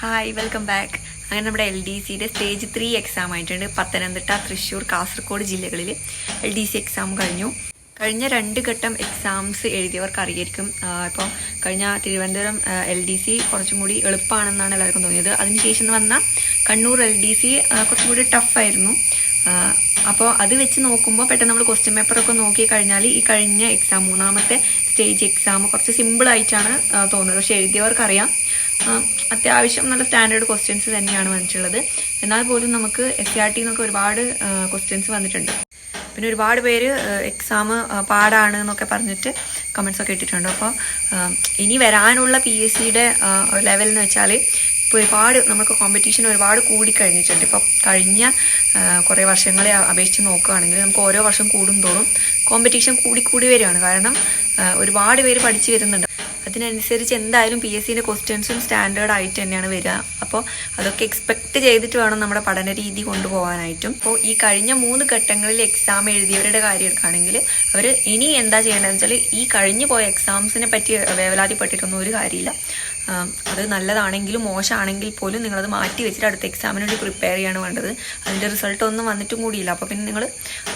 Hi welcome back. അങ്ങനെ നമ്മുടെ LDCയുടെ stage 3 exam ആയിട്ടുണ്ട്. പത്തനംതിട്ട, തൃശ്ശൂർ, കാസർഗോഡ് ജില്ലകളിൽ LDC എക്സാം കഴിഞ്ഞു. കഴിഞ്ഞ 2 ഘട്ടം എക്സാംസ് എഴുതിയവർക്ക് അറിയായിരിക്കും. ഇപ്പോൾ കഴിഞ്ഞ തിരുവനന്തപുരം LDC കുറച്ചും കൂടി എളുപ്പമാണെന്നാണ് എല്ലാവർക്കും തോന്നിയത്. അതിനുശേഷം വന്ന കണ്ണൂർ LDC കുറച്ചും കൂടി ടഫായിരുന്നു. അപ്പോൾ അത് വെച്ച് നോക്കുമ്പോൾ പെട്ടെന്ന് നമ്മൾ ക്വസ്റ്റ്യൻ പേപ്പറൊക്കെ നോക്കി കഴിഞ്ഞാൽ ഈ കഴിഞ്ഞ എക്സാം 3ാമത്തെ സ്റ്റേജ് എക്സാം കുറച്ച് സിമ്പിളായിട്ടാണ് തോന്നുന്നത്. പക്ഷെ എഴുതിയവർക്കറിയാം അത്യാവശ്യം നല്ല സ്റ്റാൻഡേർഡ് ക്വസ്റ്റ്യൻസ് തന്നെയാണ് വന്നിട്ടുള്ളത്. എന്നാൽ പോലും നമുക്ക് SCRT എന്നൊക്കെ ഒരുപാട് ക്വസ്റ്റ്യൻസ് വന്നിട്ടുണ്ട്. പിന്നെ ഒരുപാട് പേര് എക്സാം പാടാണ് എന്നൊക്കെ പറഞ്ഞിട്ട് കമൻസൊക്കെ ഇട്ടിട്ടുണ്ട്. അപ്പോൾ ഇനി വരാനുള്ള PSCയുടെ ലെവൽ എന്ന് വെച്ചാൽ ഇപ്പോൾ ഒരുപാട് നമുക്ക് കോമ്പറ്റീഷൻ ഒരുപാട് കൂടിക്കഴിഞ്ഞിട്ടുണ്ട്. ഇപ്പോൾ കഴിഞ്ഞ കുറേ വർഷങ്ങളെ അപേക്ഷിച്ച് നോക്കുകയാണെങ്കിൽ നമുക്ക് ഓരോ വർഷം കൂടുന്തോറും കോമ്പറ്റീഷൻ കൂടി വരികയാണ്. കാരണം ഒരുപാട് പേര് പഠിച്ചു വരുന്നുണ്ട്. അതിനനുസരിച്ച് എന്തായാലും PSCയുടെ ക്വസ്റ്റ്യൻസും സ്റ്റാൻഡേർഡ് ആയിട്ട് തന്നെയാണ് വരിക. അപ്പോൾ അതൊക്കെ എക്സ്പെക്ട് ചെയ്തിട്ട് വേണം നമ്മുടെ പഠന രീതി കൊണ്ടുപോകാനായിട്ടും. അപ്പോൾ ഈ കഴിഞ്ഞ 3 ഘട്ടങ്ങളിൽ എക്സാം എഴുതിയവരുടെ കാര്യം എടുക്കുകയാണെങ്കിൽ അവർ ഇനി എന്താ ചെയ്യേണ്ടതെന്ന് വെച്ചാൽ ഈ കഴിഞ്ഞു പോയ എക്സാംസിനെ പറ്റി വേവലാതിപ്പെട്ടിട്ടൊന്നും ഒരു കാര്യമില്ല. അത് നല്ലതാണെങ്കിലും മോശമാണെങ്കിൽ പോലും നിങ്ങളത് മാറ്റി വെച്ചിട്ട് അടുത്ത എക്സാമിന് വേണ്ടി പ്രിപ്പയർ ചെയ്യാണ് വേണ്ടത്. അതിൻ്റെ റിസൾട്ട് ഒന്നും വന്നിട്ടും കൂടിയില്ല. അപ്പോൾ പിന്നെ നിങ്ങൾ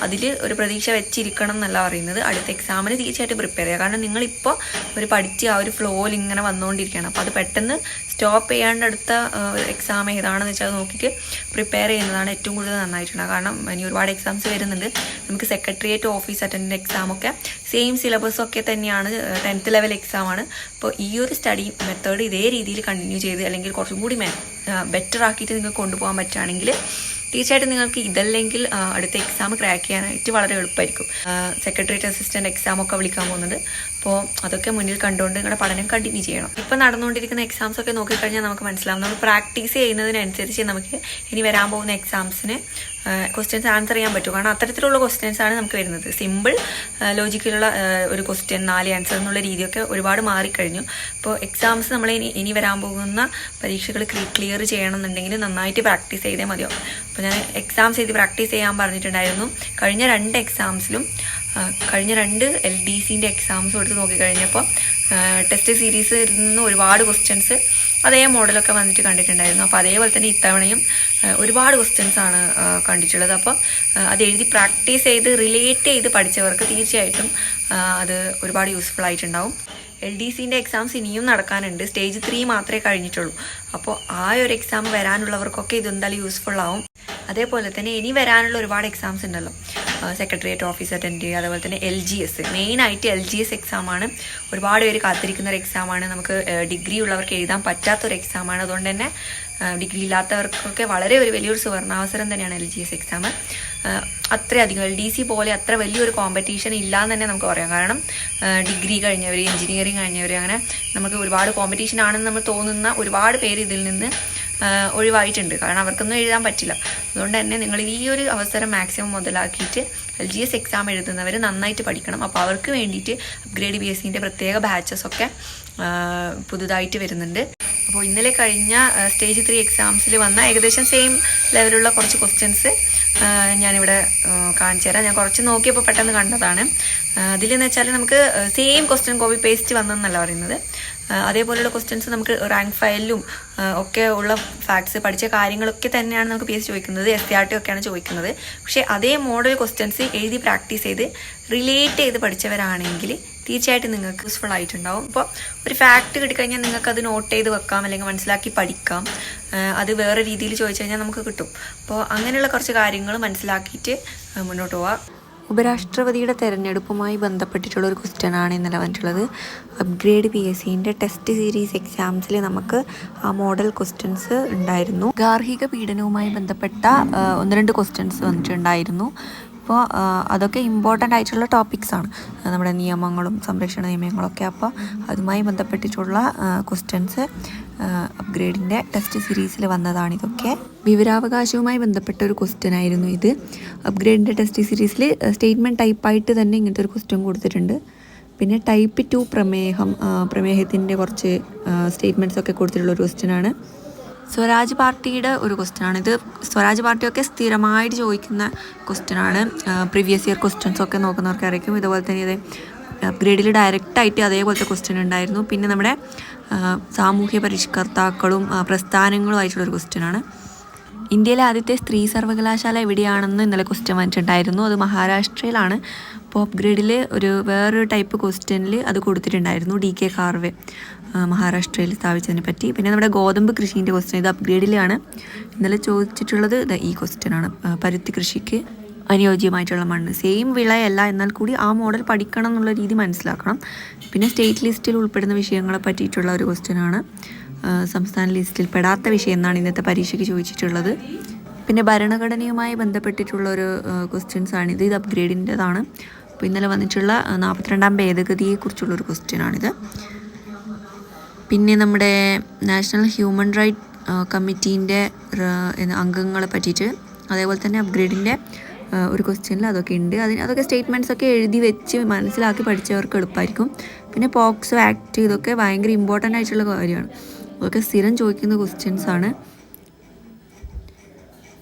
അതിൽ ഒരു പ്രതീക്ഷ വെച്ചിരിക്കണം എന്നല്ല പറയുന്നത്. അടുത്ത എക്സാമിന് തീർച്ചയായിട്ടും പ്രിപ്പയർ ചെയ്യുക. കാരണം നിങ്ങളിപ്പോൾ ഒരു പഠിച്ച് ആ ഒരു ഫ്ലോയിൽ ഇങ്ങനെ വന്നുകൊണ്ടിരിക്കുകയാണ്. അപ്പോൾ അത് പെട്ടെന്ന് സ്റ്റോപ്പ് ചെയ്യാണ്ട് അടുത്ത എക്സാം ഏതാണെന്ന് വെച്ചാൽ അത് നോക്കിയിട്ട് പ്രിപ്പയർ ചെയ്യുന്നതാണ് ഏറ്റവും കൂടുതൽ നന്നായിട്ടുള്ളത്. കാരണം ഇനി ഒരുപാട് എക്സാംസ് വരുന്നുണ്ട്. നമുക്ക് സെക്രട്ടേറിയറ്റ് ഓഫീസ് അറ്റൻഡൻ്റ് എക്സാമൊക്കെ സെയിം സിലബസൊക്കെ തന്നെയാണ്. 10th level എക്സാമാണ്. അപ്പോൾ ഈ ഒരു സ്റ്റഡി മെത്തേഡ് ഇതേ രീതിയിൽ കണ്ടിന്യൂ ചെയ്ത് അല്ലെങ്കിൽ കുറച്ചും കൂടി ബെറ്റർ ആക്കിയിട്ട് നിങ്ങൾക്ക് കൊണ്ടുപോകാൻ പറ്റുകയാണെങ്കിൽ തീർച്ചയായിട്ടും നിങ്ങൾക്ക് ഇതല്ലെങ്കിൽ അടുത്ത എക്സാം ക്രാക്ക് ചെയ്യാനായിട്ട് വളരെ എളുപ്പമായിരിക്കും. സെക്രട്ടേറിയറ്റ് അസിസ്റ്റന്റ് എക്സാം ഒക്കെ വിളിക്കാൻ പോകുന്നുണ്ട്. അപ്പോൾ അതൊക്കെ മുന്നിൽ കണ്ടുകൊണ്ട് നിങ്ങളുടെ പഠനം കണ്ടിന്യൂ ചെയ്യണം. ഇപ്പം നടന്നുകൊണ്ടിരിക്കുന്ന എക്സാംസ് ഒക്കെ നോക്കിക്കഴിഞ്ഞാൽ നമുക്ക് മനസ്സിലാവും. നമ്മൾ പ്രാക്ടീസ് ചെയ്യുന്നതിനനുസരിച്ച് നമുക്ക് ഇനി വരാൻ പോകുന്ന എക്സാംസിന് ക്വസ്റ്റ്യൻസ് ആൻസർ ചെയ്യാൻ പറ്റും. കാരണം അത്തരത്തിലുള്ള ക്വസ്റ്റ്യൻസ് ആണ് നമുക്ക് വരുന്നത്. സിമ്പിൾ ലോജിക്കലുള്ള ഒരു ക്വസ്റ്റ്യൻ 4 ആൻസർ എന്നുള്ള രീതിയൊക്കെ ഒരുപാട് മാറിക്കഴിഞ്ഞു. അപ്പോൾ എക്സാംസ് നമ്മൾ ഇനി വരാൻ പോകുന്ന പരീക്ഷകൾ ക്ലിയർ ചെയ്യണമെന്നുണ്ടെങ്കിൽ നന്നായിട്ട് പ്രാക്ടീസ് ചെയ്തേ മതിയാവും. അപ്പോൾ ഞാൻ എക്സാംസ് ചെയ്ത് പ്രാക്ടീസ് ചെയ്യാൻ പറഞ്ഞിട്ടുണ്ടായിരുന്നു. കഴിഞ്ഞ 2 എക്സാംസിലും കഴിഞ്ഞ 2 LDCൻ്റെ എക്സാംസും എടുത്ത് നോക്കിക്കഴിഞ്ഞപ്പോൾ ടെസ്റ്റ് സീരീസിൽ നിന്ന് ഒരുപാട് ക്വസ്റ്റ്യൻസ് അതേ മോഡലൊക്കെ വന്നിട്ട് കണ്ടിട്ടുണ്ടായിരുന്നു. അപ്പോൾ അതേപോലെ തന്നെ ഇത്തവണയും ഒരുപാട് ക്വസ്റ്റ്യൻസ് ആണ് കണ്ടിട്ടുള്ളത്. അപ്പോൾ അത് എഴുതി പ്രാക്ടീസ് ചെയ്ത് റിലേറ്റ് ചെയ്ത് പഠിച്ചവർക്ക് തീർച്ചയായിട്ടും അത് ഒരുപാട് യൂസ്ഫുൾ ആയിട്ടുണ്ടാവും. LDCൻ്റെ എക്സാംസ് ഇനിയും നടക്കാനുണ്ട്. സ്റ്റേജ് 3 മാത്രമേ കഴിഞ്ഞിട്ടുള്ളൂ. അപ്പോൾ ആ ഒരു എക്സാം വരാനുള്ളവർക്കൊക്കെ ഇതെന്തായാലും യൂസ്ഫുൾ ആവും. അതേപോലെ തന്നെ ഇനി വരാനുള്ള ഒരുപാട് എക്സാംസ് ഉണ്ടല്ലോ. സെക്രട്ടേറിയറ്റ് ഓഫീസ് അറ്റൻഡ് ചെയ്യുക, അതുപോലെ തന്നെ LGS മെയിനായിട്ട് LGS എക്സാമാണ്. ഒരുപാട് പേര് കാത്തിരിക്കുന്ന ഒരു എക്സാമാണ്. നമുക്ക് ഡിഗ്രി ഉള്ളവർക്ക് എഴുതാൻ പറ്റാത്തൊരു എക്സാമാണ്. അതുകൊണ്ട് തന്നെ ഡിഗ്രി ഇല്ലാത്തവർക്കൊക്കെ വളരെ വലിയൊരു സുവർണാവസരം തന്നെയാണ് LGS എക്സാം. അത്രയധികം LDC പോലെ അത്ര വലിയൊരു കോമ്പറ്റീഷൻ ഇല്ലാന്ന് തന്നെ നമുക്ക് പറയാം. കാരണം ഡിഗ്രി കഴിഞ്ഞവർ, എഞ്ചിനീയറിംഗ് കഴിഞ്ഞവർ, അങ്ങനെ നമുക്ക് ഒരുപാട് കോമ്പറ്റീഷൻ ആണെന്ന് നമ്മൾ തോന്നുന്ന ഒരുപാട് പേര് ഇതിൽ നിന്ന് ഒഴിവായിട്ടുണ്ട്. കാരണം അവർക്കൊന്നും എഴുതാൻ പറ്റില്ല. അതുകൊണ്ട് തന്നെ നിങ്ങൾ ഈ ഒരു അവസരം മാക്സിമം മുതലാക്കിയിട്ട് LGS എക്സാം എഴുതുന്നവർ നന്നായിട്ട് പഠിക്കണം. അപ്പോൾ അവർക്ക് വേണ്ടിയിട്ട് അപ്ഗ്രേഡ് PSCൻ്റെ പ്രത്യേക ബാച്ചസൊക്കെ പുതുതായിട്ട് വരുന്നുണ്ട്. അപ്പോൾ ഇന്നലെ കഴിഞ്ഞ സ്റ്റേജ് 3 എക്സാംസിൽ വന്ന ഏകദേശം സെയിം ലെവലുള്ള കുറച്ച് ക്വസ്റ്റ്യൻസ് ഞാനിവിടെ കാണിച്ചു തരാം. ഞാൻ കുറച്ച് നോക്കിയപ്പോൾ പെട്ടെന്ന് കണ്ടതാണ്. അതിലെന്ന് വെച്ചാൽ നമുക്ക് സെയിം ക്വസ്റ്റ്യൻ കോപ്പി പേസ്റ്റ് വന്നെന്നല്ല പറയുന്നത്. അതേപോലെയുള്ള ക്വസ്റ്റ്യൻസ് നമുക്ക് റാങ്ക് ഫയലിലും ഒക്കെ ഉള്ള ഫാക്ട്സ് പഠിച്ച കാര്യങ്ങളൊക്കെ തന്നെയാണ് നമുക്ക് PSC ചോദിക്കുന്നത്. SCRT ഒക്കെയാണ് ചോദിക്കുന്നത്. പക്ഷേ അതേ മോഡൽ ക്വസ്റ്റ്യൻസ് എഴുതി പ്രാക്ടീസ് ചെയ്ത് റിലേറ്റ് ചെയ്ത് പഠിച്ചവരാണെങ്കിൽ തീർച്ചയായിട്ടും നിങ്ങൾക്ക് യൂസ്ഫുൾ ആയിട്ടുണ്ടാവും. ഇപ്പോൾ ഒരു ഫാക്ട് കിട്ടിക്കഴിഞ്ഞാൽ നിങ്ങൾക്ക് അത് നോട്ട് ചെയ്ത് വെക്കാം, അല്ലെങ്കിൽ മനസ്സിലാക്കി പഠിക്കാം. അത് വേറെ രീതിയിൽ ചോദിച്ചു കഴിഞ്ഞാൽ നമുക്ക് കിട്ടും. അപ്പോൾ അങ്ങനെയുള്ള കുറച്ച് കാര്യങ്ങൾ മനസ്സിലാക്കിയിട്ട് മുന്നോട്ട് പോവാം. ഉപരാഷ്ട്രപതിയുടെ തെരഞ്ഞെടുപ്പുമായി ബന്ധപ്പെട്ടിട്ടുള്ള ഒരു ക്വസ്റ്റ്യൻ ആണ് ഇന്നലെ വന്നിട്ടുള്ളത്. അപ്ഗ്രേഡ് PSCൻ്റെ ടെസ്റ്റ് സീരീസ് എക്സാംസിൽ നമുക്ക് ആ മോഡൽ ക്വസ്റ്റ്യൻസ് ഉണ്ടായിരുന്നു. ഗാർഹിക പീഡനവുമായി ബന്ധപ്പെട്ട 1-2 ക്വസ്റ്റ്യൻസ് വന്നിട്ടുണ്ടായിരുന്നു. അപ്പോൾ അതൊക്കെ ഇമ്പോർട്ടൻ്റ് ആയിട്ടുള്ള ടോപ്പിക്സാണ്, നമ്മുടെ നിയമങ്ങളും സംരക്ഷണ നിയമങ്ങളൊക്കെ. അപ്പോൾ അതുമായി ബന്ധപ്പെട്ടിട്ടുള്ള ക്വസ്റ്റ്യൻസ് അപ്ഗ്രേഡിൻ്റെ ടെസ്റ്റ് സീരീസിൽ വന്നതാണ് ഇതൊക്കെ. വിവരാവകാശവുമായി ബന്ധപ്പെട്ട ഒരു ക്വസ്റ്റ്യൻ ആയിരുന്നു ഇത്. അപ്ഗ്രേഡിൻ്റെ ടെസ്റ്റ് സീരീസിൽ സ്റ്റേറ്റ്മെൻറ്റ് ടൈപ്പായിട്ട് തന്നെ ഇങ്ങനത്തെ ഒരു ക്വസ്റ്റ്യൻ കൊടുത്തിട്ടുണ്ട്. പിന്നെ ടൈപ്പ് 2 പ്രമേഹത്തിൻ്റെ കുറച്ച് സ്റ്റേറ്റ്മെൻറ്റ്സ് ഒക്കെ കൊടുത്തിട്ടുള്ള ഒരു ക്വസ്റ്റ്യനാണ്. സ്വരാജ് പാർട്ടിയുടെ ഒരു ക്വസ്റ്റ്യനാണ് ഇത്. സ്വരാജ് പാർട്ടിയൊക്കെ സ്ഥിരമായിട്ട് ചോദിക്കുന്ന ക്വസ്റ്റ്യനാണ്. പ്രീവിയസ് ഇയർ ക്വസ്റ്റ്യൻസൊക്കെ നോക്കുന്നവർക്ക് അറിയിക്കും. ഇതുപോലെ തന്നെ ഇത് അപ്ഗ്രേഡിൽ ഡയറക്റ്റായിട്ട് അതേപോലത്തെ ക്വസ്റ്റ്യൻ ഉണ്ടായിരുന്നു. പിന്നെ നമ്മുടെ സാമൂഹ്യ പരിഷ്കർത്താക്കളും പ്രസ്ഥാനങ്ങളുമായിട്ടുള്ളൊരു ക്വസ്റ്റ്യനാണ്. ഇന്ത്യയിലെ ആദ്യത്തെ സ്ത്രീ സർവകലാശാല എവിടെയാണെന്ന് ഇന്നലെ ക്വസ്റ്റ്യൻ വന്നിട്ടുണ്ടായിരുന്നു. അത് മഹാരാഷ്ട്രയിലാണ്. അപ്പോൾ അപ്ഗ്രേഡിൽ വേറൊരു ടൈപ്പ് ക്വസ്റ്റ്യനിൽ അത് കൊടുത്തിട്ടുണ്ടായിരുന്നു, DK കാർവെ മഹാരാഷ്ട്രയിൽ സ്ഥാപിച്ചതിനെ പറ്റി. പിന്നെ നമ്മുടെ ഗോതമ്പ് കൃഷീൻ്റെ ക്വസ്റ്റ്യൻ, ഇത് അപ്ഗ്രേഡിലാണ് ഇന്നലെ ചോദിച്ചിട്ടുള്ളത്. ഈ ക്വസ്റ്റ്യനാണ്, പരുത്തി കൃഷിക്ക് അനുയോജ്യമായിട്ടുള്ള മണ്ണ്. സെയിം വിളയല്ല, എന്നാൽ കൂടി ആ മോഡൽ പഠിക്കണം എന്നുള്ള രീതി മനസ്സിലാക്കണം. പിന്നെ സ്റ്റേറ്റ് ലിസ്റ്റിൽ ഉൾപ്പെടുന്ന വിഷയങ്ങളെ പറ്റിയിട്ടുള്ള ഒരു ക്വസ്റ്റ്യനാണ്. സംസ്ഥാന ലിസ്റ്റിൽ പെടാത്ത വിഷയം എന്നാണ് ഇന്നത്തെ പരീക്ഷയ്ക്ക് ചോദിച്ചിട്ടുള്ളത്. പിന്നെ ഭരണഘടനയുമായി ബന്ധപ്പെട്ടിട്ടുള്ളൊരു ക്വസ്റ്റ്യൻസാണിത്. ഇത് അപ്ഗ്രേഡിൻ്റെതാണ്. അപ്പോൾ ഇന്നലെ വന്നിട്ടുള്ള 42ാം ഭേദഗതിയെക്കുറിച്ചുള്ളൊരു ക്വസ്റ്റ്യനാണിത്. പിന്നെ നമ്മുടെ നാഷണൽ ഹ്യൂമൻ റൈറ്റ് കമ്മിറ്റീൻ്റെ അംഗങ്ങളെ പറ്റിയിട്ട്, അതേപോലെ തന്നെ അപ്ഗ്രേഡിൻ്റെ ഒരു ക്വസ്റ്റ്യനിൽ അതൊക്കെ ഉണ്ട്. അതൊക്കെ സ്റ്റേറ്റ്മെൻറ്റ്സൊക്കെ എഴുതി വെച്ച് മനസ്സിലാക്കി പഠിച്ചവർക്ക് എളുപ്പമായിരിക്കും. പിന്നെ പോക്സോ ആക്ട്, ഇതൊക്കെ ഭയങ്കര ഇമ്പോർട്ടൻ്റ് ആയിട്ടുള്ള കാര്യമാണ്. അതൊക്കെ സ്ഥിരം ചോദിക്കുന്ന ക്വസ്റ്റ്യൻസാണ്.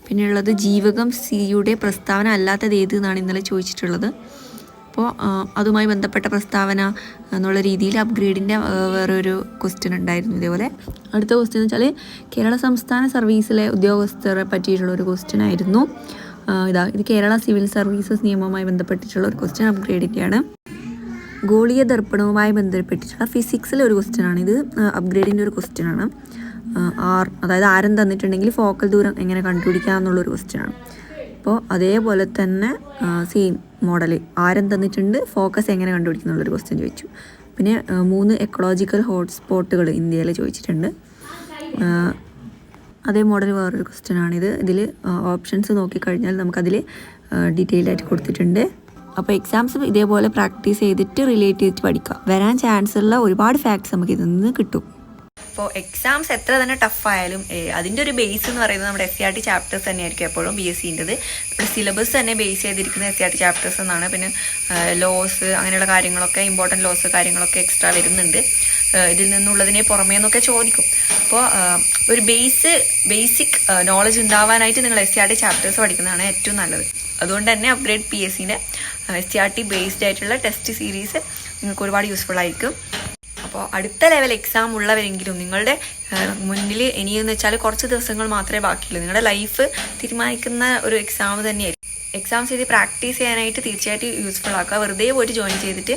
പിന്നെയുള്ളത് ജീവകം സിയുടെ പ്രസ്താവന അല്ലാത്തത് ഏത് എന്നാണ് ഇന്നലെ ചോദിച്ചിട്ടുള്ളത്. അപ്പോൾ അതുമായി ബന്ധപ്പെട്ട പ്രസ്താവന എന്നുള്ള രീതിയിൽ അപ്ഗ്രേഡിൻ്റെ വേറൊരു ക്വസ്റ്റ്യൻ ഉണ്ടായിരുന്നു ഇതേപോലെ. അടുത്ത ക്വസ്റ്റ്യൻ എന്ന് വെച്ചാൽ കേരള സംസ്ഥാന സർവീസിലെ ഉദ്യോഗസ്ഥരെ പറ്റിയിട്ടുള്ളൊരു ക്വസ്റ്റ്യൻ ആയിരുന്നു. ഇത് കേരള സിവിൽ സർവീസസ് നിയമവുമായി ബന്ധപ്പെട്ടിട്ടുള്ള ഒരു ക്വസ്റ്റ്യൻ അപ്ഗ്രേഡിൻ്റെയാണ്. ഗോളീയ ദർപ്പണവുമായി ബന്ധപ്പെട്ടിട്ടുള്ള ഫിസിക്സിലെ ഒരു ക്വസ്റ്റ്യനാണ്. ഇത് അപ്ഗ്രേഡിൻ്റെ ഒരു ക്വസ്റ്റ്യനാണ്. അതായത് ആരം തന്നിട്ടുണ്ടെങ്കിൽ ഫോക്കൽ ദൂരം എങ്ങനെ കണ്ടുപിടിക്കുക എന്നുള്ളൊരു ക്വസ്റ്റ്യനാണ്. അപ്പോൾ അതേപോലെ തന്നെ സെയിം മോഡൽ, ആരം തന്നിട്ടുണ്ട്, ഫോക്കസ് എങ്ങനെ കണ്ടുപിടിക്കുക എന്നുള്ളൊരു ക്വസ്റ്റ്യൻ ചോദിച്ചു. പിന്നെ 3 എക്കോളജിക്കൽ ഹോട്ട്സ്പോട്ടുകൾ ഇന്ത്യയിൽ ചോദിച്ചിട്ടുണ്ട്. അതേ മോഡൽ വേറൊരു ക്വസ്റ്റ്യനാണിത്. ഇതിൽ ഓപ്ഷൻസ് നോക്കിക്കഴിഞ്ഞാൽ നമുക്കതിൽ ഡീറ്റെയിൽ ആയിട്ട് കൊടുത്തിട്ടുണ്ട്. അപ്പോൾ എക്സാംസ് ഇതേപോലെ പ്രാക്ടീസ് ചെയ്തിട്ട് റിലേറ്റ് ചെയ്തിട്ട് പഠിക്കുക. വരാൻ ചാൻസ് ഉള്ള ഒരുപാട് ഫാക്ട്സ് നമുക്ക് ഇതിൽ നിന്ന് കിട്ടും. അപ്പോൾ എക്സാംസ് എത്ര തന്നെ ടഫായാലും അതിൻ്റെ ഒരു ബേസ് എന്ന് പറയുന്നത് നമ്മുടെ SCRT ചാപ്റ്റേഴ്സ് തന്നെയായിരിക്കും എപ്പോഴും BScൻ്റെത്. സിലബസ് തന്നെ ബേസ് ചെയ്തിരിക്കുന്ന SCRT ചാപ്റ്റേഴ്സ് എന്നാണ്. പിന്നെ ലോസ് അങ്ങനെയുള്ള കാര്യങ്ങളൊക്കെ, ഇമ്പോർട്ടൻറ്റ് ലോസ് കാര്യങ്ങളൊക്കെ എക്സ്ട്രാ വരുന്നുണ്ട്. ഇതിൽ നിന്നുള്ളതിനെ പുറമേ എന്നൊക്കെ ചോദിക്കും. അപ്പോൾ ഒരു ബേസിക് നോളജ് ഉണ്ടാവാനായിട്ട് നിങ്ങൾ SCRT ചാപ്റ്റേഴ്സ് പഠിക്കുന്നതാണ് ഏറ്റവും നല്ലത്. അതുകൊണ്ട് തന്നെ അപ്ഗ്രേഡ് PScൻ്റെ SCRT ബേസ്ഡ് ആയിട്ടുള്ള ടെസ്റ്റ് സീരീസ് നിങ്ങൾക്ക് ഒരുപാട് യൂസ്ഫുൾ ആയിരിക്കും. അപ്പോൾ അടുത്ത ലെവൽ എക്സാം ഉള്ളവരെങ്കിലും നിങ്ങളുടെ മുന്നിൽ ഇനിയെന്ന് വെച്ചാൽ കുറച്ച് ദിവസങ്ങൾ മാത്രമേ ബാക്കിയുള്ളൂ. നിങ്ങളുടെ ലൈഫ് തീരുമാനിക്കുന്ന ഒരു എക്സാം തന്നെയായിരിക്കും. എക്സാംസ് ചെയ്ത് പ്രാക്ടീസ് ചെയ്യാനായിട്ട് തീർച്ചയായിട്ടും യൂസ്ഫുൾ ആക്കുക. വെറുതെ പോയിട്ട് ജോയിൻ ചെയ്തിട്ട്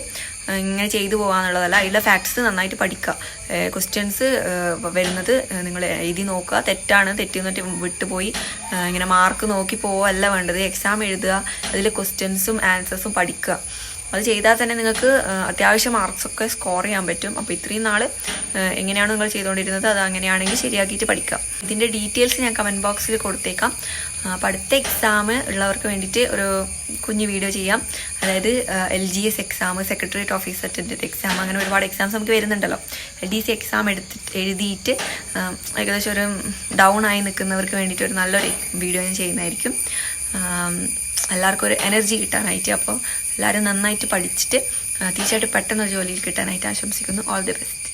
ഇങ്ങനെ ചെയ്തു പോകാന്നുള്ളതല്ല. അതിലുള്ള ഫാക്ട്സ് നന്നായിട്ട് പഠിക്കുക. ക്വസ്റ്റ്യൻസ് വരുന്നത് നിങ്ങൾ എഴുതി നോക്കുക. തെറ്റെന്നിട്ട് വിട്ടുപോയി ഇങ്ങനെ മാർക്ക് നോക്കി പോവല്ല വേണ്ടത്. എക്സാം എഴുതുക, അതിലെ ക്വസ്റ്റ്യൻസും ആൻസേഴ്സും പഠിക്കുക. അത് ചെയ്താൽ തന്നെ നിങ്ങൾക്ക് അത്യാവശ്യം മാർക്സൊക്കെ സ്കോർ ചെയ്യാൻ പറ്റും. അപ്പോൾ ഇത്രയും നാൾ എങ്ങനെയാണ് നിങ്ങൾ ചെയ്തുകൊണ്ടിരുന്നത് അത് അങ്ങനെയാണെങ്കിൽ ശരിയാക്കിയിട്ട് പഠിക്കാം. ഇതിൻ്റെ ഡീറ്റെയിൽസ് ഞാൻ കമൻറ്റ് ബോക്സിൽ കൊടുത്തേക്കാം. അപ്പോൾ അടുത്ത എക്സാം ഉള്ളവർക്ക് വേണ്ടിയിട്ട് ഒരു കുഞ്ഞു വീഡിയോ ചെയ്യാം. അതായത് LGS exam, secretariat office attendant exam, അങ്ങനെ ഒരുപാട് എക്സാംസ് നമുക്ക് വരുന്നുണ്ടല്ലോ. LDC എക്സാം എഴുതിയിട്ട് ഏകദേശം ഒരു ഡൗൺ ആയി നിൽക്കുന്നവർക്ക് വേണ്ടിയിട്ട് ഒരു നല്ലൊരു വീഡിയോ ഞാൻ ചെയ്യുന്നതായിരിക്കും. എല്ലാവർക്കും ഒരു എനർജി കിട്ടാനായിട്ട്. അപ്പോൾ എല്ലാവരും നന്നായിട്ട് പഠിച്ചിട്ട് തീർച്ചയായിട്ടും പെട്ടെന്ന് ജോലിയിൽ കിട്ടാനായിട്ട് ആശംസിക്കുന്നു. All the best.